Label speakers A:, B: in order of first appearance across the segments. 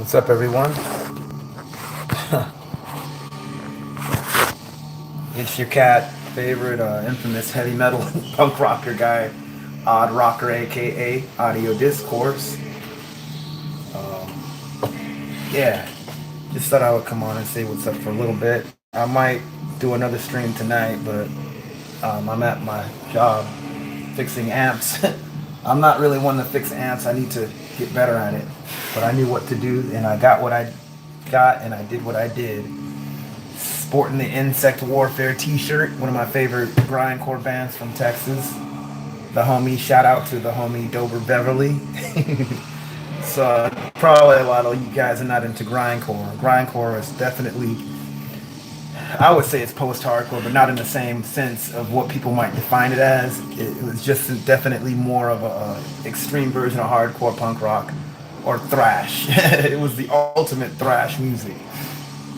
A: What's up, everyone? It's your cat, favorite infamous heavy metal punk rocker guy, Odd Rocker, aka Audio Discourse. Um, yeah, just thought I would come on and say what's up for a little bit. I might do another stream tonight, but I'm at my job fixing amps. I'm not really one to fix amps. I need to get better at it. But I knew what to do, and I got what I got, and I did what I did. Sporting the Insect Warfare t-shirt, one of my favorite grindcore bands from Texas. The homie, shout out to the homie Dober Beverly. So probably a lot of you guys are not into grindcore. Grindcore is definitely, I would say it's post-hardcore, but not in the same sense of what people might define it as. It was just definitely more of a extreme version of hardcore punk rock or thrash. It was the ultimate thrash music.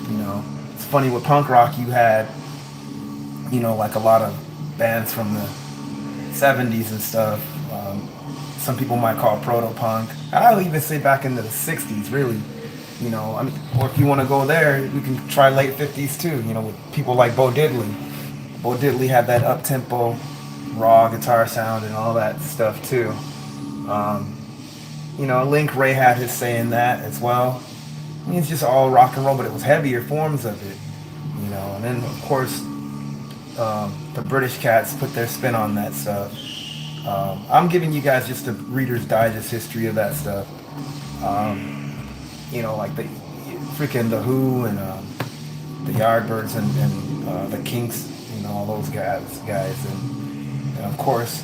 A: You know, it's funny with punk rock you had, like a lot of bands from the 70s and stuff. Some people might call proto-punk. I would even say back into the 60s, really. I mean, or if you want to go there, we can try late 50s too, with people like Bo Diddley. Bo Diddley had that up-tempo, raw guitar sound and all that stuff too. Link Ray had his say in that as well. I mean, it's just all rock and roll, but it was heavier forms of it, and then, of course, the British cats put their spin on that stuff. I'm giving you guys just a Reader's Digest history of that stuff. Like the freaking The Who and the Yardbirds and the Kinks, all those guys, and of course,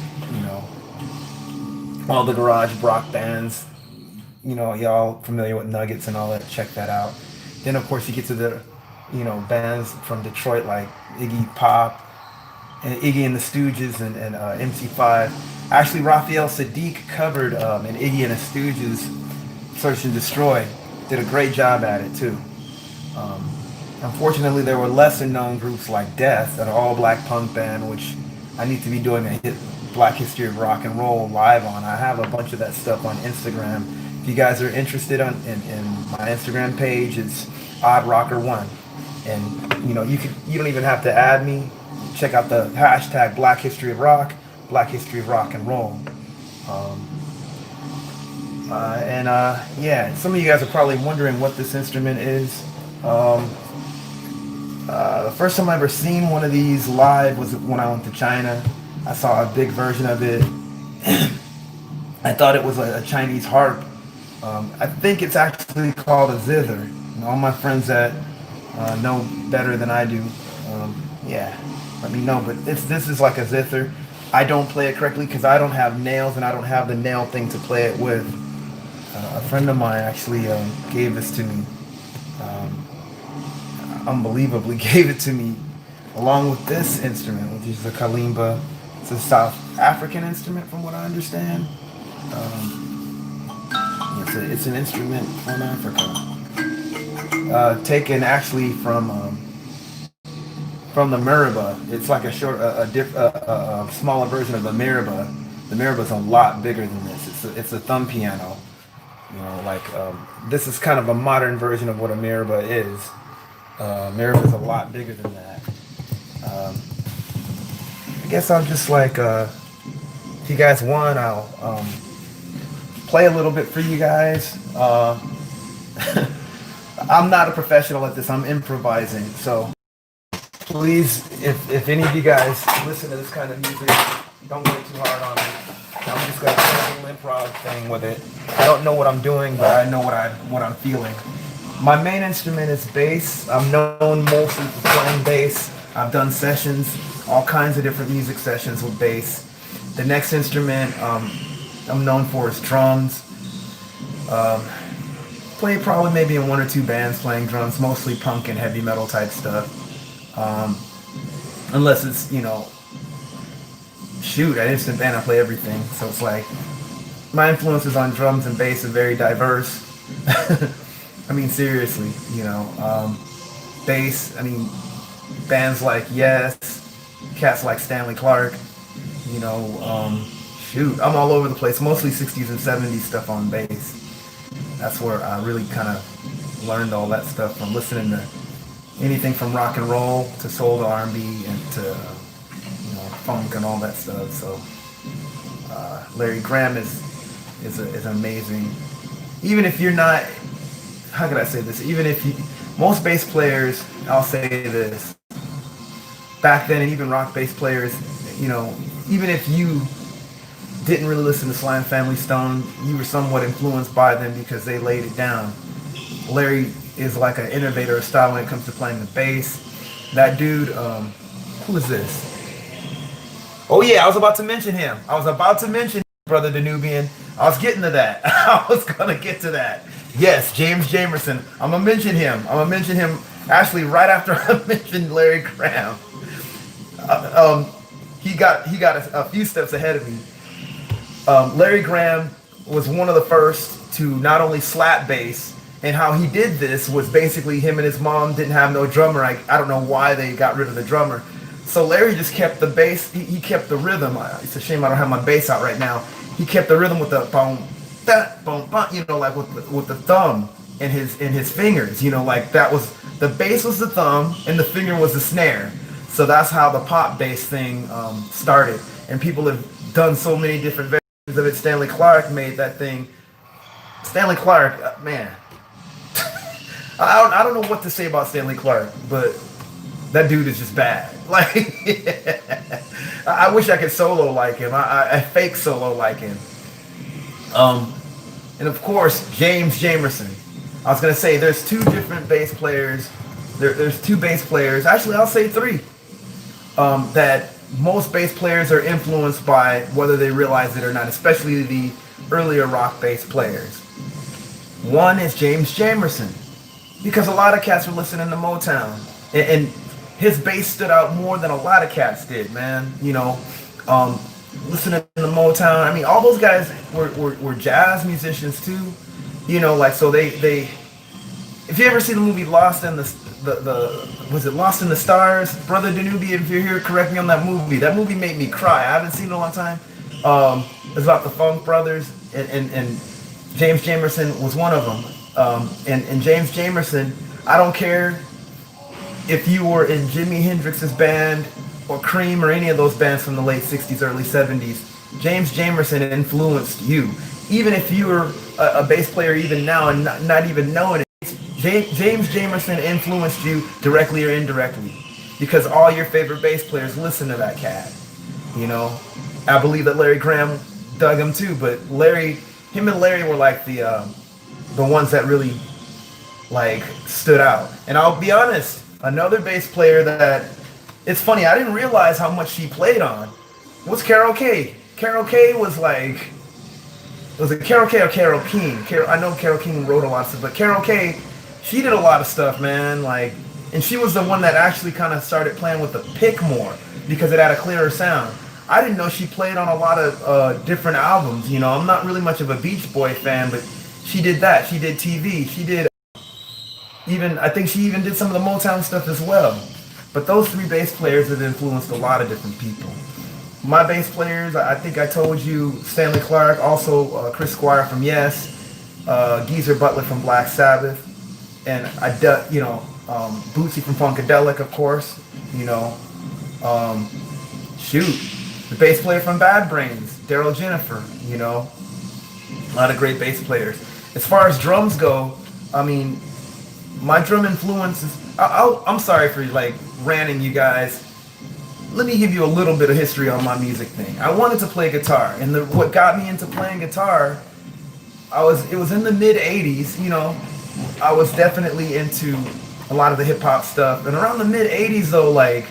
A: all the garage rock bands. Y'all familiar with Nuggets and all that? Check that out. Then of course you get to the, bands from Detroit like Iggy Pop and Iggy and the Stooges and MC5. Actually, Raphael Sadiq covered an Iggy and the Stooges Search and Destroy. Did a great job at it too. Unfortunately, there were lesser known groups like Death, an all black punk band, which I need to be doing a Black History of Rock and Roll live on. I have a bunch of that stuff on Instagram. If you guys are interested in my Instagram page, it's OddRocker1. And you don't even have to add me. Check out the hashtag Black History of Rock, Black History of Rock and Roll. Yeah, some of you guys are probably wondering what this instrument is. The first time I ever seen one of these live was when I went to China. I saw a big version of it. I thought it was a Chinese harp. I think it's actually called a zither. All my friends that know better than I do, yeah, let me know. But this is like a zither. I don't play it correctly because I don't have nails and I don't have the nail thing to play it with. A friend of mine actually gave this to me. Unbelievably gave it to me along with this instrument, which is the kalimba. It's a South African instrument from what I understand. It's an instrument from Africa. Taken actually from the mariba. It's like a smaller version of the mariba. The mariba is a lot bigger than this. It's a thumb piano. This is kind of a modern version of what a mariba is. Mariba is a lot bigger than that. I guess I'll just if you guys want, I'll play a little bit for you guys. I'm not a professional at this. I'm improvising. So please, if any of you guys listen to this kind of music, don't go too hard on me. I'm just gonna play a little improv thing with it. I don't know what I'm doing, but I know what I'm feeling. My main instrument is bass. I'm known mostly for playing bass. I've done sessions, all kinds of different music sessions with bass. The next instrument I'm known for is drums. Play probably maybe in one or two bands playing drums, mostly punk and heavy metal type stuff. Unless it's, at Instant Band I play everything. So it's like, my influences on drums and bass are very diverse. I mean, seriously, bass, bands like Yes, cats like Stanley Clarke, I'm all over the place, mostly 60s and 70s stuff on bass. That's where I really kind of learned all that stuff from listening to anything from rock and roll to soul to R&B and to funk and all that stuff. So Larry Graham is amazing. Even if you're not, how could I say this? Even if you, most bass players, I'll say this, back then, and even rock bass players, even if you didn't really listen to Sly and Family Stone, you were somewhat influenced by them because they laid it down. Larry is like an innovator of style when it comes to playing the bass. That dude, who is this? Oh yeah, I was about to mention him. Brother Danubian. I was getting to that. I was gonna get to that. Yes, James Jamerson. I'm gonna mention him actually right after I mentioned Larry Graham. He got a few steps ahead of me. Larry Graham was one of the first to not only slap bass, and how he did this was basically him and his mom didn't have no drummer. I don't know why they got rid of the drummer. So Larry just kept the bass, he kept the rhythm. It's a shame I don't have my bass out right now. He kept the rhythm with the boom, that boom, boom, like with the thumb and his fingers. Like that was, the bass was the thumb and the finger was the snare. So that's how the pop bass thing started. And people have done so many different versions of it. Stanley Clarke made that thing. Stanley Clarke, man. I don't know what to say about Stanley Clarke, but that dude is just bad. Like, I wish I could solo like him. I fake solo like him. And of course, James Jamerson. I was gonna say there's two different bass players. There's two bass players. Actually, I'll say three. That most bass players are influenced by, whether they realize it or not, especially the earlier rock bass players. One is James Jamerson, because a lot of cats were listening to Motown, and his bass stood out more than a lot of cats did, man. Listening to Motown. I mean, all those guys were jazz musicians too. So they if you ever see the movie Lost in was it Lost in the Stars? Brother Danubian, if you're here, correct me on that movie. That movie made me cry. I haven't seen it in a long time. It's about the Funk Brothers, and James Jamerson was one of them. And James Jamerson, I don't care if you were in Jimi Hendrix's band or Cream or any of those bands from the late 60s, early 70s, James Jamerson influenced you. Even if you were a bass player even now and not even knowing it, James Jamerson influenced you directly or indirectly, because all your favorite bass players listen to that cat. I believe that Larry Graham dug him too, but him and Larry were like the ones that really like stood out. And I'll be honest, another bass player that, it's funny, I didn't realize how much she played on, was Carol Kaye. Carol Kaye was like, was it Carol Kaye or Carole King? I know Carole King wrote a lot of stuff, but Carol Kaye, she did a lot of stuff, man. Like, and she was the one that actually kind of started playing with the pick more because it had a clearer sound. I didn't know she played on a lot of different albums. I'm not really much of a Beach Boy fan, but she did that. She did TV. She did I think she even did some of the Motown stuff as well. But those three bass players have influenced a lot of different people. My bass players, I think I told you, Stanley Clarke, also Chris Squire from Yes, Geezer Butler from Black Sabbath, and Bootsy from Funkadelic, of course. The bass player from Bad Brains, Daryl Jennifer. A lot of great bass players. As far as drums go, I mean, my drum influences. I'm sorry for like ranting, you guys. Let me give you a little bit of history on my music thing. I wanted to play guitar, and what got me into playing guitar, it was in the mid '80s. I was definitely into a lot of the hip hop stuff, and around the mid '80s though, like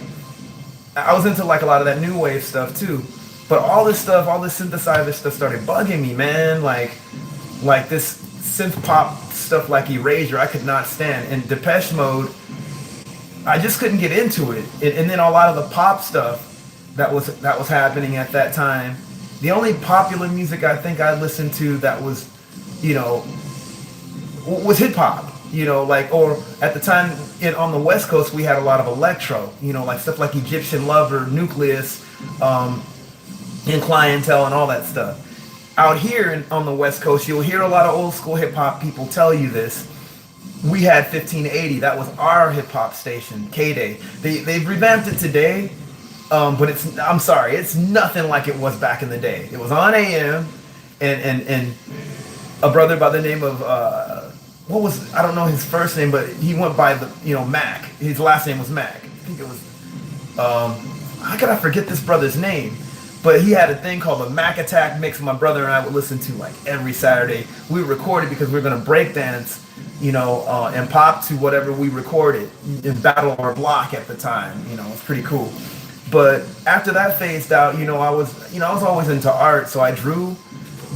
A: I was into like a lot of that new wave stuff too. But all this synthesizer stuff started bugging me, man. Like this synth pop stuff like Erasure, I could not stand. And Depeche Mode, I just couldn't get into it. And then a lot of the pop stuff that was happening at that time. The only popular music I think I listened to that was, was hip hop. Or at the time on the West Coast we had a lot of electro. Like stuff like Egyptian Lover, Nucleus, and Clientele, and all that stuff. out here on the West Coast, you'll hear a lot of old school hip hop people tell you this. We had 1580. That was our hip hop station, K-Day. They've revamped it today, but I'm sorry, it's nothing like it was back in the day. It was on AM, and a brother by the name of what was, I don't know his first name, but he went by the Mac. His last name was Mac. I think it was how could I forget this brother's name? But he had a thing called the Mac Attack mix. My brother and I would listen to like every Saturday. We recorded because we were gonna break dance, and pop to whatever we recorded and battle our block at the time. It was pretty cool. But after that phased out, I was always into art, so I drew.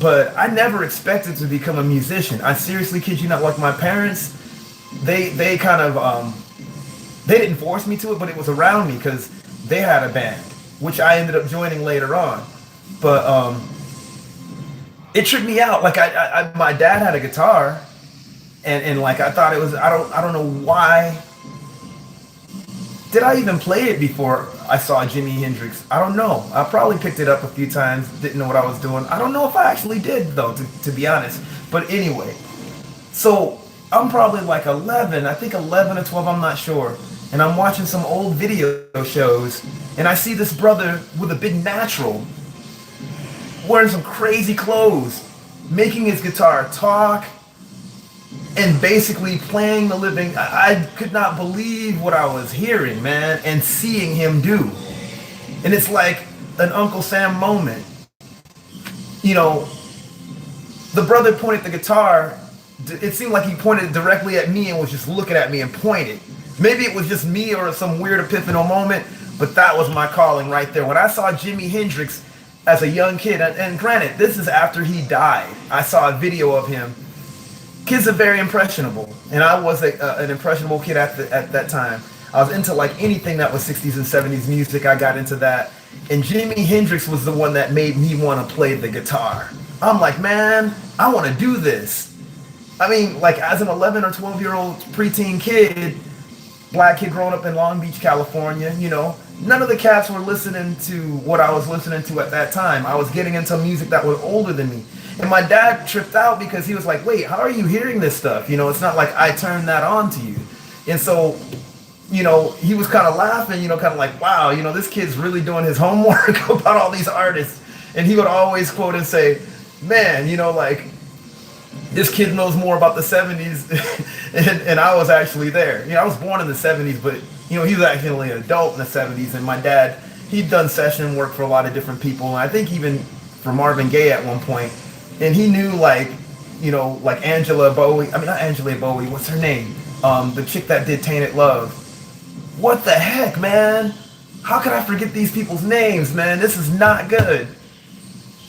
A: But I never expected to become a musician. I seriously kid you not. Like my parents, they kind of they didn't force me to it, but it was around me because they had a band, which I ended up joining later on. But it tripped me out. Like my dad had a guitar, and like I thought it was, I don't know why. Did I even play it before I saw Jimi Hendrix? I don't know. I probably picked it up a few times, didn't know what I was doing. I don't know if I actually did though, to be honest. But anyway, so I'm probably like 11, I think 11 or 12, I'm not sure. And I'm watching some old video shows, and I see this brother with a big natural, wearing some crazy clothes, making his guitar talk, and basically playing the living. I could not believe what I was hearing, man, and seeing him do. And it's like an Uncle Sam moment. The brother pointed the guitar. It seemed like he pointed directly at me and was just looking at me and pointed. Maybe it was just me or some weird epiphany moment, but that was my calling right there. When I saw Jimi Hendrix as a young kid, and granted, this is after he died. I saw a video of him. Kids are very impressionable, and I was an impressionable kid at that time. I was into like anything that was 60s and 70s music. I got into that, and Jimi Hendrix was the one that made me want to play the guitar. I'm like, man, I want to do this. I mean, like as an 11 or 12-year-old preteen kid, black kid growing up in Long Beach, California, none of the cats were listening to what I was listening to at that time. I was getting into music that was older than me. And my dad tripped out because he was like, wait, how are you hearing this stuff? It's not like I turned that on to you. And so, he was kind of laughing, kind of like, wow, this kid's really doing his homework about all these artists. And he would always quote and say, man, like, this kid knows more about the 70s. and I was actually there. I was born in the 70s, but, he was actually an adult in the 70s. And my dad, he'd done session work for a lot of different people. And I think even for Marvin Gaye at one point. And he knew like Angela Bowie. I mean, not Angela Bowie. What's her name? The chick that did Tainted Love. What the heck, man? How could I forget these people's names, man? This is not good.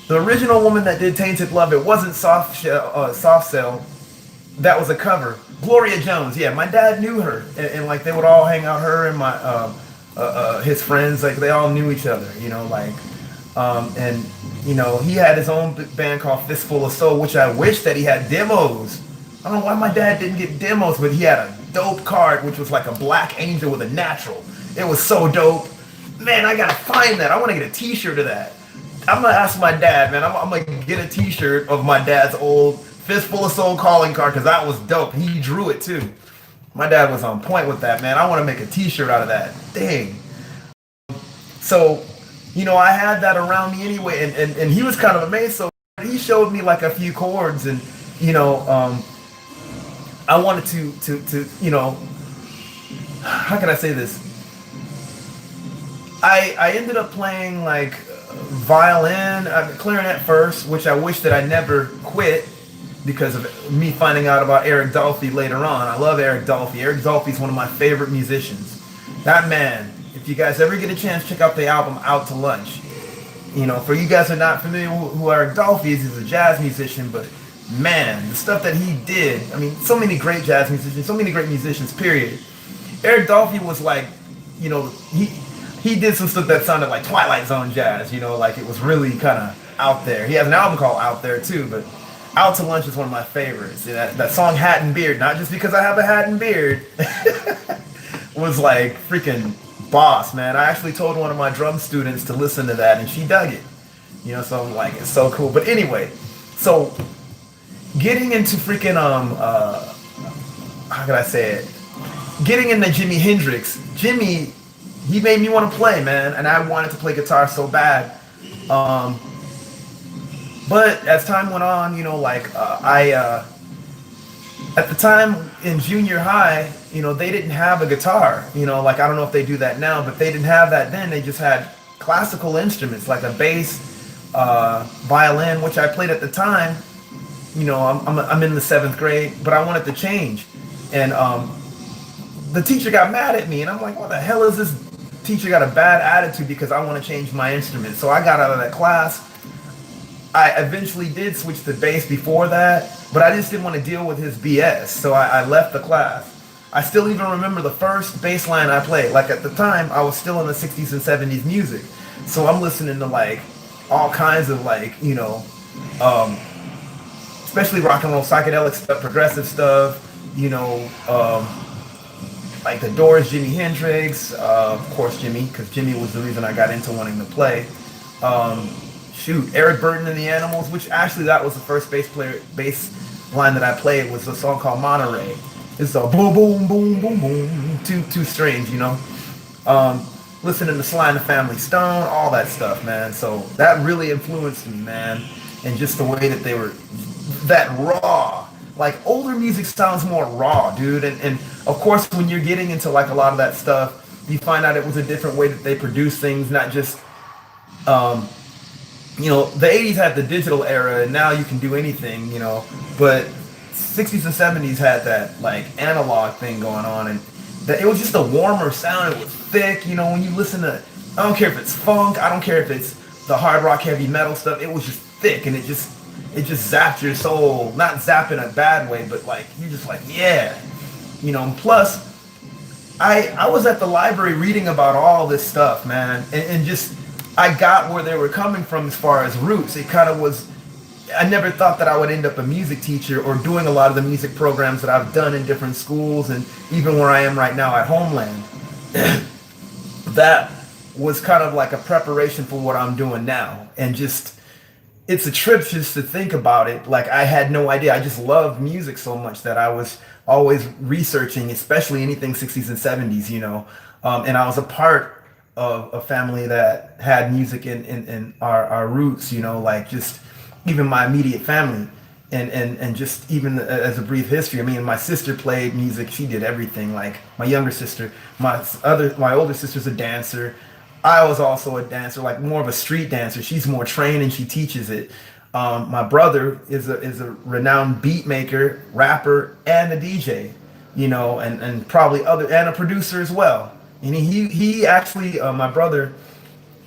A: The original woman that did Tainted Love, it wasn't Soft Cell. That was a cover. Gloria Jones. Yeah, my dad knew her, and like they would all hang out. Her and my his friends, like they all knew each other. And he had his own band called Fistful of Soul, which I wish that he had demos. I don't know why my dad didn't get demos, but he had a dope card, which was like a black angel with a natural. It was so dope. Man, I gotta find that. I want to get a t-shirt of that. I'm gonna ask my dad, man. I'm gonna get a t-shirt of my dad's old Fistful of Soul calling card, because that was dope. He drew it too. My dad was on point with that, man. I want to make a t-shirt out of that. Dang. So, I had that around me anyway, and he was kind of amazed. So he showed me like a few chords, and I wanted to how can I say this? I ended up playing like violin, clarinet first, which I wish that I never quit because of me finding out about Eric Dolphy later on. I love Eric Dolphy. Eric Dolphy is one of my favorite musicians. That man. If you guys ever get a chance, check out the album Out to Lunch. For you guys who are not familiar with who Eric Dolphy is, he's a jazz musician, but man, the stuff that he did, I mean, so many great jazz musicians, so many great musicians, period. Eric Dolphy was like, he did some stuff that sounded like Twilight Zone jazz, like it was really kind of out there. He has an album called Out There too, but Out to Lunch is one of my favorites. That song Hat and Beard, not just because I have a hat and beard, was like freaking boss, man. I actually told one of my drum students to listen to that, and she dug it. So I'm like, it's so cool. But anyway, So getting into freaking how can I say it? Getting into Jimi Hendrix. Jimmy, he made me want to play, man, and I wanted to play guitar so bad. Um, but as time went on, like I at the time in junior high, they didn't have a guitar. Like I don't know if they do that now, but they didn't have that then. They just had classical instruments like a bass, violin, which I played at the time. I'm in the seventh grade, but I wanted to change, and the teacher got mad at me, and I'm like, what the hell is this? Teacher got a bad attitude because I want to change my instrument. So I got out of that class. I eventually did switch to bass before that, but I just didn't want to deal with his BS. So I left the class. I still even remember the first bass line I played. Like at the time, I was still in the 60s and 70s music. So I'm listening to like all kinds of like, um, especially rock and roll, psychedelic stuff, progressive stuff, like the Doors, Jimi Hendrix, of course Jimmy, because Jimmy was the reason I got into wanting to play. Um, Eric Burden and the Animals, which actually that was the first bass line that I played was a song called Monterey. It's a boom, boom, boom, boom, boom, two strings, listening to Sly and the Family Stone, all that stuff, man. So that really influenced me, man, and just the way that they were that raw. Like older music sounds more raw, dude, and of course when you're getting into like a lot of that stuff, you find out it was a different way that they produce things, not just um, the 80s had the digital era and now you can do anything, but 60s and 70s had that like analog thing going on, and that it was just a warmer sound. It was thick, when you listen to, I don't care if it's funk, I don't care if it's the hard rock heavy metal stuff, it was just thick, and it just zapped your soul. Not zap in a bad way, but like you're just like, yeah. Plus I was at the library reading about all this stuff, man, and just I got where they were coming from as far as roots. It kind of was. I never thought that I would end up a music teacher or doing a lot of the music programs that I've done in different schools, and even where I am right now at Homeland. That was kind of like a preparation for what I'm doing now, and just it's a trip just to think about it. Like I had no idea. I just loved music so much that I was always researching, especially anything 60s and 70s, and I was a part of a family that had music in our roots, like just even my immediate family, and just even as a brief history. I mean, my sister played music. She did everything. Like my younger sister, my older sister's a dancer. I was also a dancer, like more of a street dancer. She's more trained and she teaches it. My brother is a renowned beat maker, rapper, and a DJ, and probably and a producer as well. And he actually, my brother,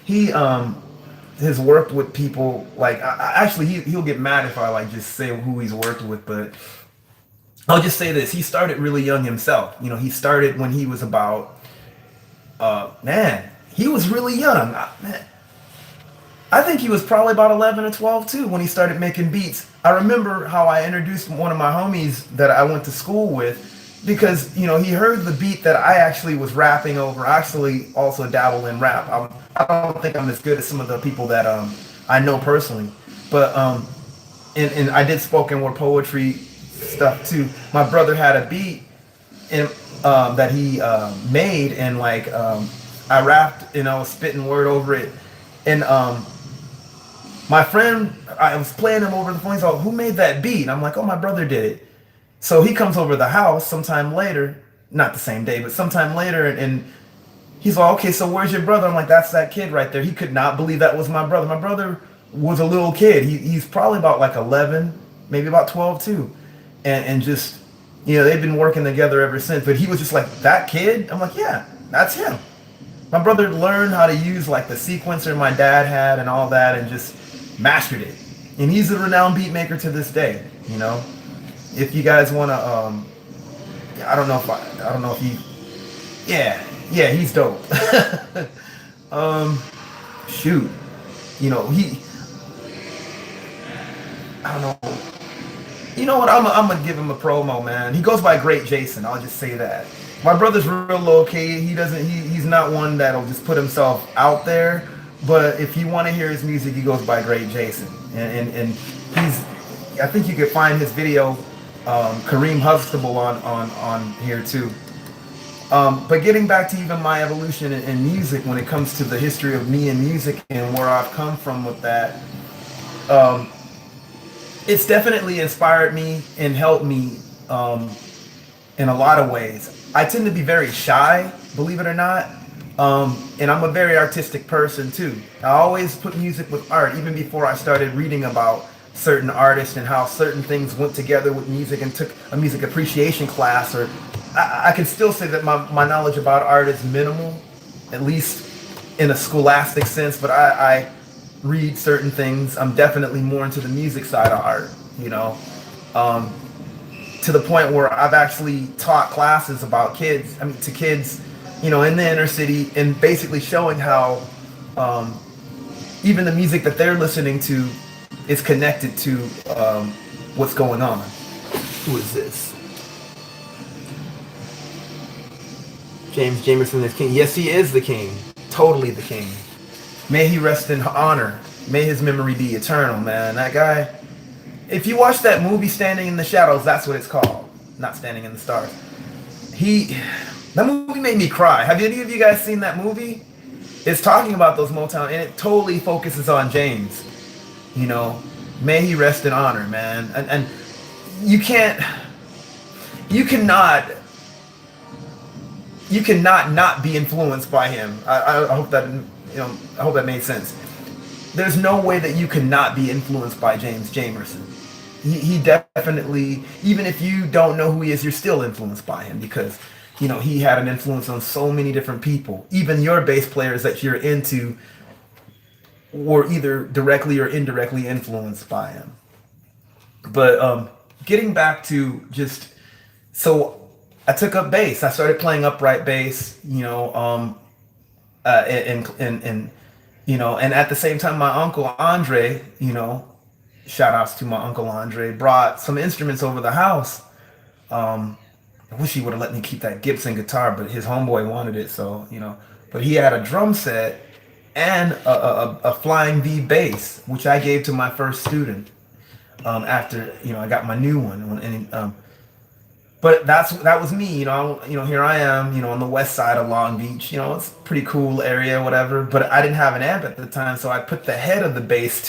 A: he has worked with people like actually he'll get mad if I like just say who he's worked with, but I'll just say this: he started really young himself. He started when he was about man. He was really young. I think he was probably about 11 or 12 too when he started making beats. I remember how I introduced one of my homies that I went to school with because, he heard the beat that I actually was rapping over. I actually also dabble in rap. I don't think I'm as good as some of the people that I know personally. But and I did spoken word poetry stuff too. My brother had a beat and that he made, and like I rapped and I was spitting word over it, and my friend, I was playing him over the phone. He's like, "Who made that beat?" I'm like, "Oh, my brother did it." So he comes over the house sometime later, not the same day, but sometime later, and he's like, "Okay, so where's your brother?" I'm like, "That's that kid right there." He could not believe that was my brother. My brother was a little kid. He's probably about like 11, maybe about 12 too, and just they've been working together ever since. But he was just like, "That kid?" I'm like, "Yeah, that's him." My brother learned how to use like the sequencer my dad had and all that, and just mastered it. And he's a renowned beat maker to this day. If you guys want to, I don't know if he, yeah, he's dope. Shoot, he, I don't know. You know what? I'm gonna give him a promo, man. He goes by Great Jason. I'll just say that. My brother's real low key. He's not one that'll just put himself out there. But if you want to hear his music, he goes by Great Jason, and I think you could find his video, Kareem Huxtable, on here too. But getting back to even my evolution in music, when it comes to the history of me and music and where I've come from with that, um, it's definitely inspired me and helped me in a lot of ways. I tend to be very shy, believe it or not, and I'm a very artistic person too. I always put music with art, even before I started reading about certain artists and how certain things went together with music and took a music appreciation class. Or I can still say that my knowledge about art is minimal, at least in a scholastic sense, but I read certain things. I'm definitely more into the music side of art, you know. Um, to the point where I've actually taught classes about kids, I mean, to kids, you know, in the inner city, and basically showing how um, even the music that they're listening to is connected to what's going on. Who is this? James Jamerson is king. Yes, he is the king. Totally the king. May he rest in honor. May his memory be eternal, man. That guy. If you watch that movie Standing in the Shadows, that's what it's called. Not Standing in the Stars. He that movie made me cry. Have any of you guys seen that movie? It's talking about those Motown, and it totally focuses on James. You know, may he rest in honor, man. And you can't, you cannot, you cannot not be influenced by him. I hope that, I hope that made sense. There's no way that you cannot be influenced by James Jamerson. He definitely, even if you don't know who he is, you're still influenced by him because, he had an influence on so many different people. Even your bass players that you're into were either directly or indirectly influenced by him. But getting back to just, so I took up bass. I started playing upright bass, and at the same time, my uncle Andre, shout outs to my uncle Andre, brought some instruments over the house. I wish he would have let me keep that Gibson guitar, but his homeboy wanted it, so, But he had a drum set and a Flying V bass, which I gave to my first student after, I got my new one. But that was me, here I am, on the west side of Long Beach, it's a pretty cool area, whatever. But I didn't have an amp at the time, so I put the head of the bass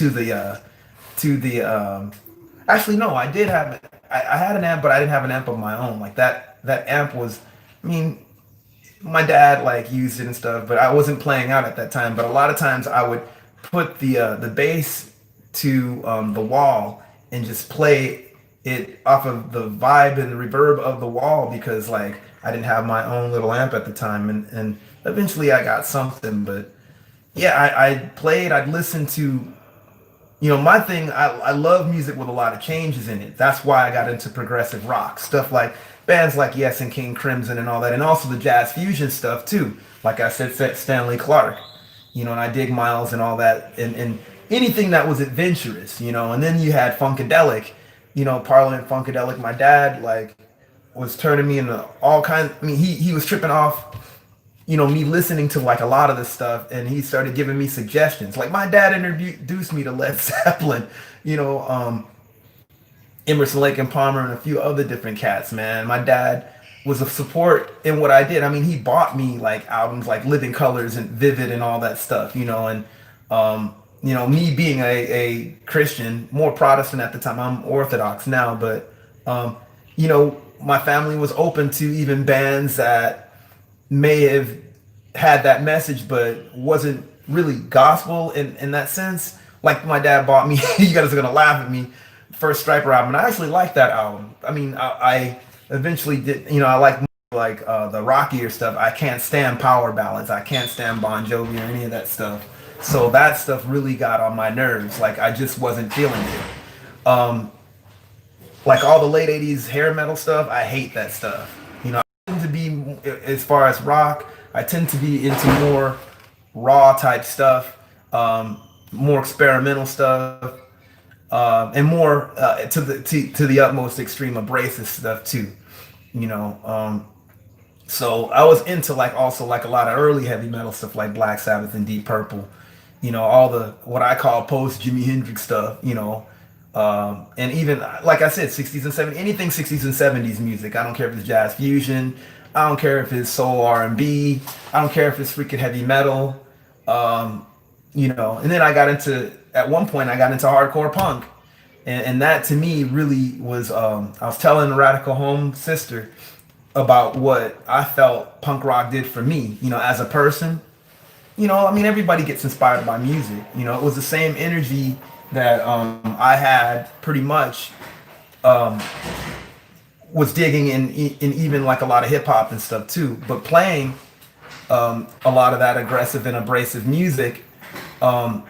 A: actually no, I did have I had an amp, but I didn't have an amp of my own. Like that amp was, my dad like used it and stuff, but I wasn't playing out at that time. But a lot of times I would put the bass to the wall and just play it off of the vibe and the reverb of the wall because like I didn't have my own little amp at the time, and eventually I got something. But yeah, I played. I'd listen to. My thing, I love music with a lot of changes in it. That's why I got into progressive rock. Stuff like bands like Yes and King Crimson and all that. And also the jazz fusion stuff too. Like I said, Stanley Clarke. And I dig Miles and all that. And anything that was adventurous, And then you had Funkadelic, Parliament Funkadelic. My dad, like, was turning me into all kinds. He was tripping off me listening to like a lot of this stuff, and he started giving me suggestions. Like my dad introduced me to Led Zeppelin, Emerson, Lake and Palmer, and a few other different cats. Man, my dad was a support in what I did. He bought me like albums like Living Colors and Vivid and all that stuff, and me being a Christian, more Protestant at the time. I'm Orthodox now, but my family was open to even bands that may have had that message but wasn't really gospel in that sense. Like my dad bought me you guys are gonna laugh at me, first Striper album, and I actually liked that album. I eventually did, I like the rockier stuff. I can't stand power ballads, I can't stand Bon Jovi or any of that stuff, so that stuff really got on my nerves. Like I just wasn't feeling it. Like all the late 80s hair metal stuff, I hate that stuff. To be, as far as rock, I tend to be into more raw type stuff, more experimental stuff, and more to the utmost extreme abrasive stuff too. So I was into like also like a lot of early heavy metal stuff like Black Sabbath and Deep Purple. All the what I call post Jimi Hendrix stuff. And even like I said, 60s and 70s, anything 60s and 70s music. I don't care if it's jazz fusion. I don't care if it's soul R&B. I don't care if it's freaking heavy metal. Um, and then I got into at one point I got into hardcore punk, and that to me really was. I was telling the Radical Home sister about what I felt punk rock did for me. As a person. I mean, everybody gets inspired by music. It was the same energy that I had pretty much was digging in even like a lot of hip hop and stuff too. But playing a lot of that aggressive and abrasive music um,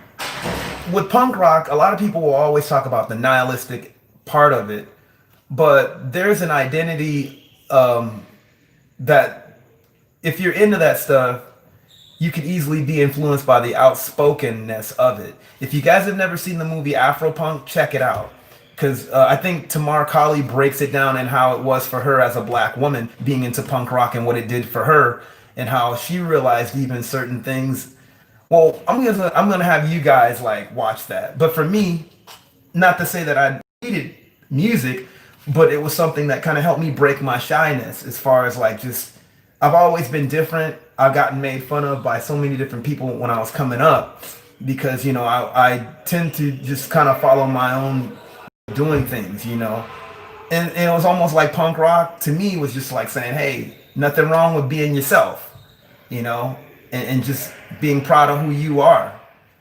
A: with punk rock, a lot of people will always talk about the nihilistic part of it, but there's an identity that if you're into that stuff you could easily be influenced by the outspokenness of it. If you guys have never seen the movie Afropunk, check it out. Because I think Tamar Kali breaks it down and how it was for her as a black woman being into punk rock and what it did for her and how she realized even certain things. Well, I'm gonna have you guys like watch that. But for me, not to say that I needed music, but it was something that kind of helped me break my shyness as far as like just I've always been different. I've gotten made fun of by so many different people when I was coming up because I tend to just kind of follow my own doing things. And it was almost like punk rock to me was just like saying, hey, nothing wrong with being yourself, you know, and just being proud of who you are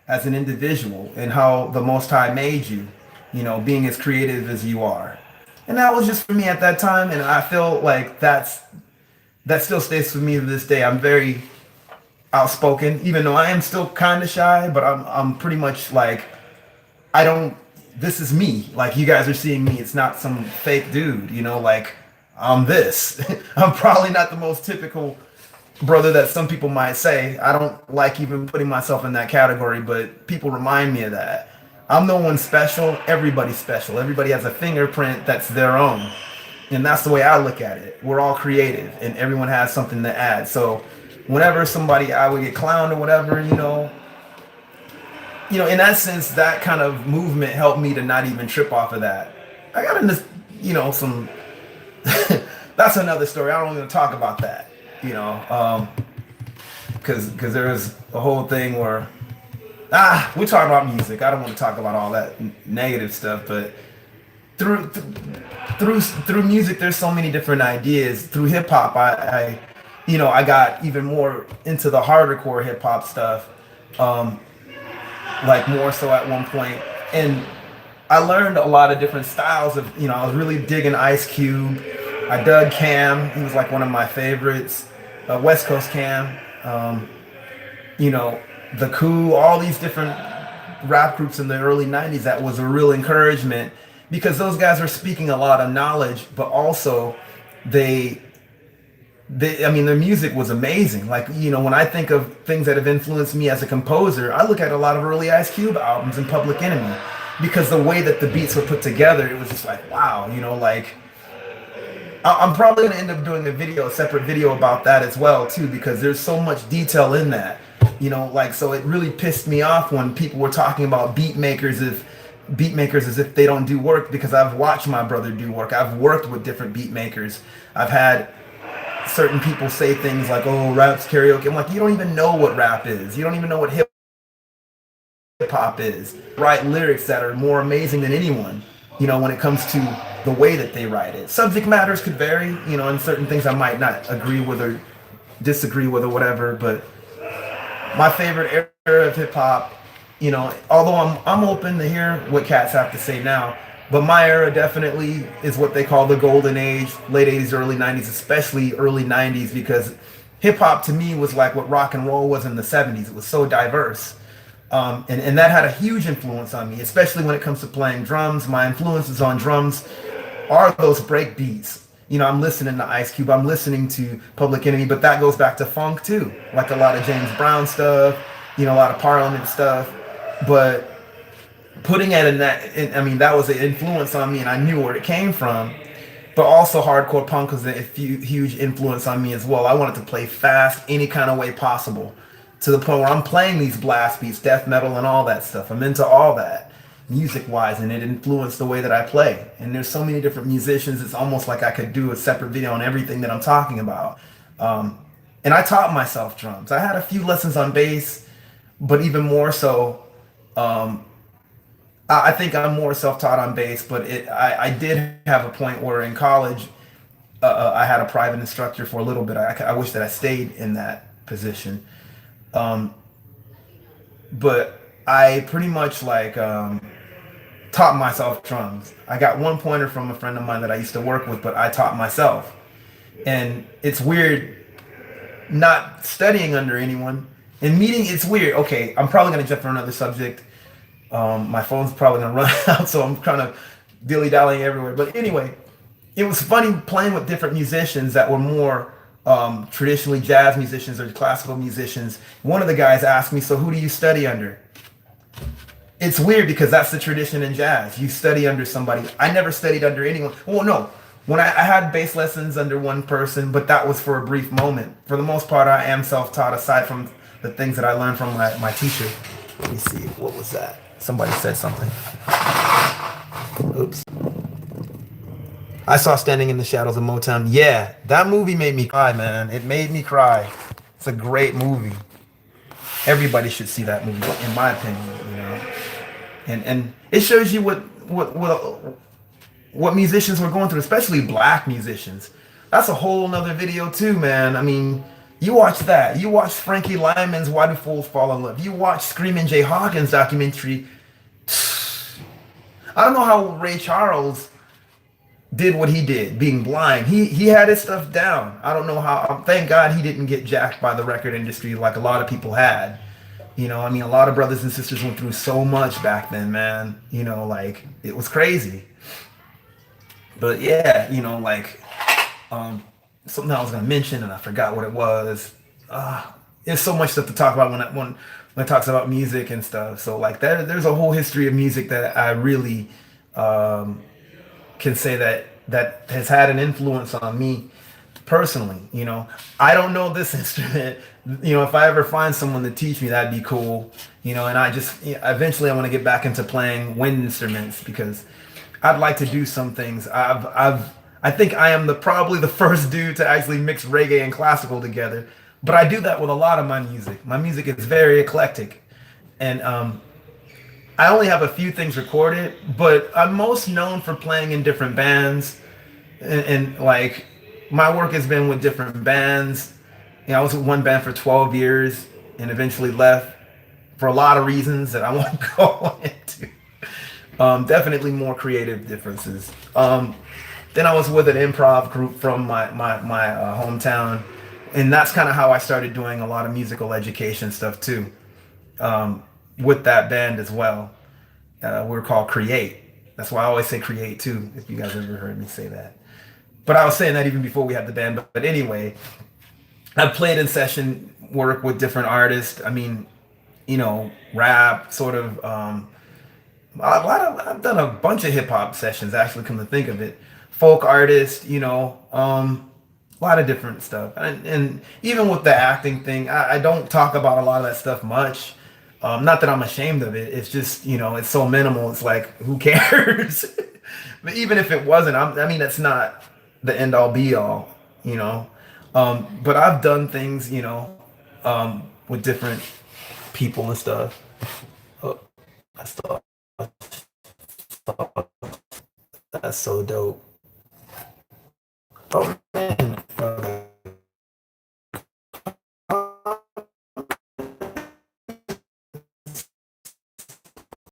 A: as an individual and how the Most High made you, being as creative as you are. And that was just for me at that time, and I feel like that still stays with me to this day. I'm very outspoken, even though I am still kind of shy, but I'm pretty much like I don't. This is me. Like you guys are seeing me. It's not some fake dude. Like I'm this. I'm probably not the most typical brother that some people might say. I don't like even putting myself in that category, but people remind me of that. I'm no one special. Everybody's special. Everybody has a fingerprint that's their own. And that's the way I look at it. We're all creative and everyone has something to add. So whenever somebody I would get clowned or whatever, in that sense, that kind of movement helped me to not even trip off of that. I got into, some that's another story. I don't even talk about that, because there was a whole thing where we're talking about music. I don't want to talk about all that negative stuff, but through music, there's so many different ideas. Through hip hop, I got even more into the harder core hip hop stuff, like more so at one point, and I learned a lot of different styles of. I was really digging Ice Cube. I dug Cam. He was like one of my favorites. West Coast Cam. The Coup. All these different rap groups in the early '90s. That was a real encouragement. Because those guys are speaking a lot of knowledge, but also I mean, their music was amazing. Like, when I think of things that have influenced me as a composer, I look at a lot of early Ice Cube albums and Public Enemy, because the way that the beats were put together, it was just like, wow, like, I'm probably going to end up doing a separate video about that as well, too, because there's so much detail in that, so it really pissed me off when people were talking about beat makers as if they don't do work, because I've watched my brother do work. I've worked with different beat makers. I've had certain people say things like, oh, rap's karaoke. I'm like, you don't even know what rap is. You don't even know what hip hop is. Write lyrics that are more amazing than anyone, when it comes to the way that they write it. Subject matters could vary, and certain things I might not agree with or disagree with or whatever, but my favorite era of hip hop, although I'm open to hear what cats have to say now, but my era definitely is what they call the golden age, late 80s, early 90s, especially early 90s, because hip hop to me was like what rock and roll was in the 70s. It was so diverse. And that had a huge influence on me, especially when it comes to playing drums. My influences on drums are those break beats. I'm listening to Ice Cube, I'm listening to Public Enemy, but that goes back to funk too, like a lot of James Brown stuff, a lot of Parliament stuff. But putting it in that was an influence on me, and I knew where it came from. But also hardcore punk was a huge influence on me as well. I wanted to play fast any kind of way possible, to the point where I'm playing these blast beats, death metal and all that stuff. I'm into all that. music wise, and it influenced the way that I play. And there's so many different musicians, it's almost like I could do a separate video on everything that I'm talking about. Um, and I taught myself drums. I had a few lessons on bass, but even more so, um, I think I'm more self-taught on bass. But I did have a point where in college, I had a private instructor for a little bit. I wish that I stayed in that position. Um, but I pretty much taught myself drums. I got one pointer from a friend of mine that I used to work with, but I taught myself. And it's weird not studying under anyone and meeting. It's weird. Okay, I'm probably gonna jump for another subject. My phone's probably gonna run out, so I'm kind of dilly dallying everywhere. But anyway, it was funny playing with different musicians that were more traditionally jazz musicians or classical musicians. One of the guys asked me, "So who do you study under?" It's weird because that's the tradition in jazz. You study under somebody. I never studied under anyone. Well, no. When I had bass lessons under one person, but that was for a brief moment. For the most part, I am self-taught aside from the things that I learned from my teacher. Let me see. What was that? Somebody said something. Oops. I saw Standing in the Shadows of Motown. Yeah, that movie made me cry, man. It made me cry. It's a great movie. Everybody should see that movie, in my opinion. You know, and it shows you what musicians were going through, especially black musicians. That's a whole nother video too, man. I mean, you watch that. You watch Frankie Lyman's Why Do Fools Fall in Love. You watch Screaming Jay Hawkins documentary. I don't know how Ray Charles did what he did, being blind. He had his stuff down. I don't know how. Thank God he didn't get jacked by the record industry like a lot of people had. You know, I mean, a lot of brothers and sisters went through so much back then, man. You know, like it was crazy. But yeah, you know, something I was gonna mention and I forgot what it was. There's so much stuff to talk about when it talks about music and stuff. So like there's a whole history of music that I really um, can say that has had an influence on me personally. You know, I don't know this instrument. You know, if I ever find someone to teach me, that'd be cool. You know, and I just eventually I want to get back into playing wind instruments because I'd like to do some things. I think I am probably the first dude to actually mix reggae and classical together. But I do that with a lot of my music. My music is very eclectic, and I only have a few things recorded. But I'm most known for playing in different bands, and like my work has been with different bands. You know, I was with one band for 12 years and eventually left for a lot of reasons that I won't go into. Definitely more creative differences. Then I was with an improv group from my hometown, and that's kind of how I started doing a lot of musical education stuff too. With that band as well, we're called Create. That's why I always say Create too. If you guys ever heard me say that, but I was saying that even before we had the band. But anyway, I've played in session work with different artists. I mean, you know, rap sort of. I've done a bunch of hip hop sessions actually. Come to think of it, folk artists, you know, a lot of different stuff, and even with the acting thing, I don't talk about a lot of that stuff much. Not that I'm ashamed of it. It's just you know it's so minimal. It's like who cares? But even if it wasn't, I mean, that's not the end all be all, you know. But I've done things, you know, with different people and stuff. Oh, I thought that's so dope. Oh,